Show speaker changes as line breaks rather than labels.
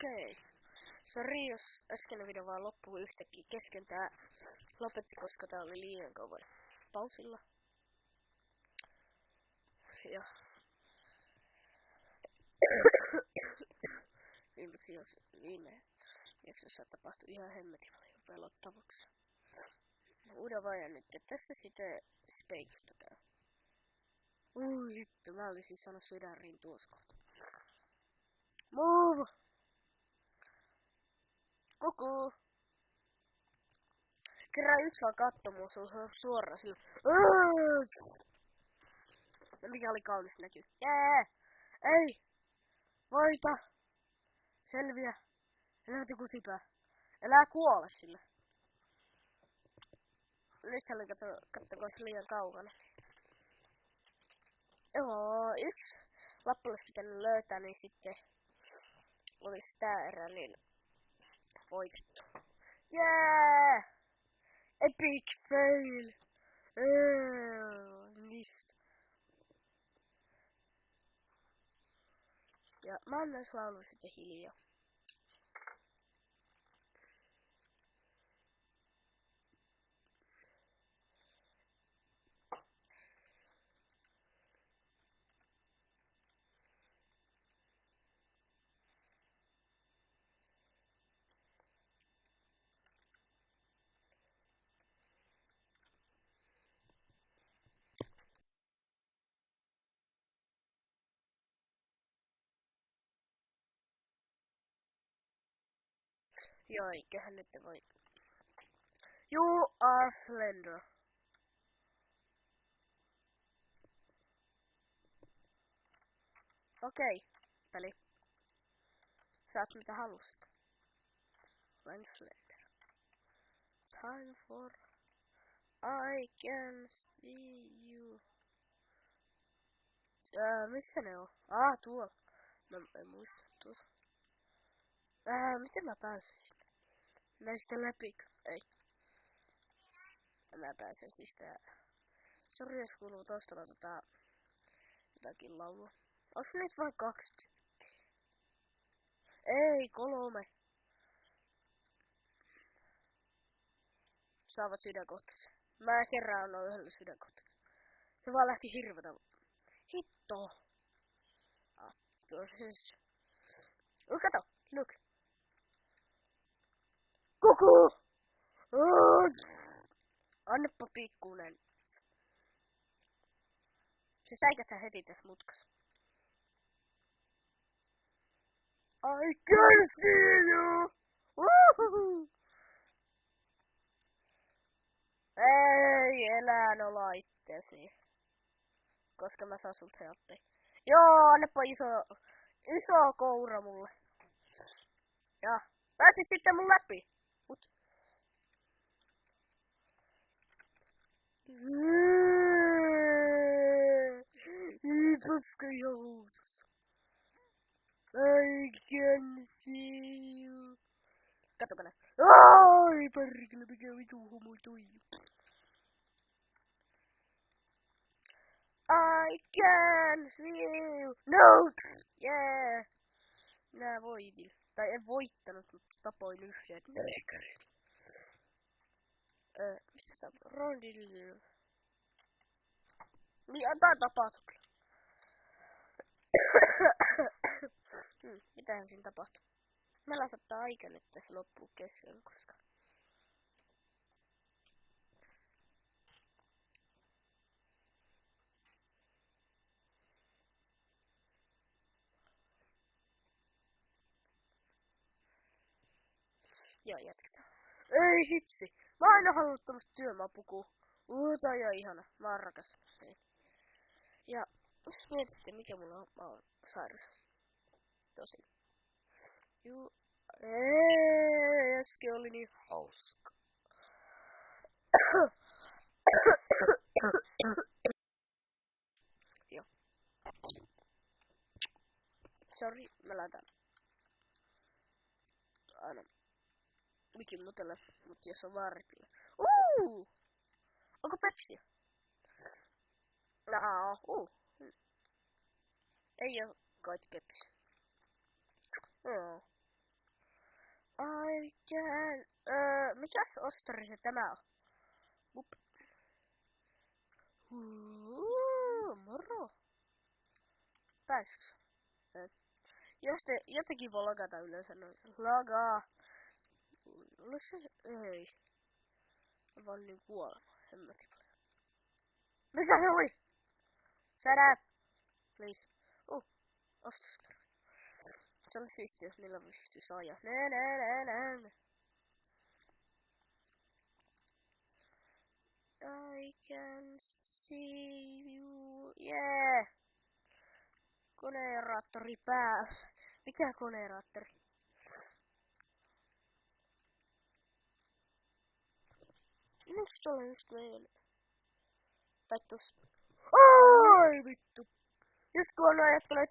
Okei. Sori, jos äskeinen video vaan loppui yhtäkkiä kesken. Tää lopetti, koska tää oli liian kauan pausilla. Ja viime jaksossa tapahtui ihan hemmetin paljon pelottavaksi. Uuden vajan nyt, ja tässä sitten speikasta käy. Hitto, mä olisin sanonut sydänriin tuossa kohta. Move! Kuku! Kerran yksi vaan kattoi mua, se on suoraan sillä. Ja mikä oli kaunis näky. Jää! Ei! Voita! Selviä! Elää kusipää. Elää kuole sillä. Nyt se oli kattokois liian kaukana. Joo, yksi lappu olisi pitänyt löytää, niin sitten olisi tää erä niin voitettu. Jää! Epic fail! Mistä? Ja mä annan laulun sitten hiljaa. Joo, eiköhän nyt voi. You are slender. Okei, peli. Saat mitä halusta. Olen slender. Time for I can see you. Missä ne on? Tuolla. Mä en muista tuossa. Miten mä pääsisin? Näistä läpi? Ei. Mä pääsen siis tää. Sori jos kuuluu taustalla jotakin laulua. Onks nyt vain 2? Ei, 3. Saavat sydänkohtaisen. Mä kerran annoin yhdelle sydänkohtaisen. Se vaan lähti hirvetä. Hitto. Tuossa siis. Kato, look. Kuku! Annappa pikkunen. Se säikähtää heti tässä mutkassa. I can see you! Woohoo! Ei elää no laitteesi. Koska mä saan sulta helppi. Joo, annappa iso koura mulle. Ja, pääsit sitten mun läpi. Mut. Paska ihan huusossa. I can see you. Katsokaa nää. Ai perkele, mikä vitu homo toi. I can see you. No! Yeah! Minä voitin. Tai en voittanut, mutta tapoin yhden neekerin. Mistä sä rondille? Niin, antaa tapahtua kyllä. Mitähän siinä tapahtuu? Meillä saattaa aika nyt tässä loppuu kesken, koska... Joo, jatketaan. Ei hitsi! Mä oon aina halunnut tämmöstä työmaapukua. Tää on ihan ihana. Mä oon rakastanut sen. Ja jos mietitte mikä mulla on, mä oon sairas. Tosin. Juu. Äsken oli niin hauska. Joo. Sori, mä laitan aina mikin mutelle, mut jos on vaaripille. Onko Pepsiä? Ei oo kait Pepsi. Mikäs ostari se tämä on? Up. Moro. Pääsikö? Jotenkin voi logata yleensä noin. Logaa. Oliko se? Ei. Vaan niin kuolema. Hemmetin paljon. Mikä se oli? Shut up. Please. Ostoskerran. Se oli siistiä, jos niillä pystyisi ajaa. Nä. I can see you. Yeah. Koneeraattori pääs. Mikä koneeraattori? Miksi tuolla just meidän? Tai tossa. Ai vittu. Just kun on ajattelee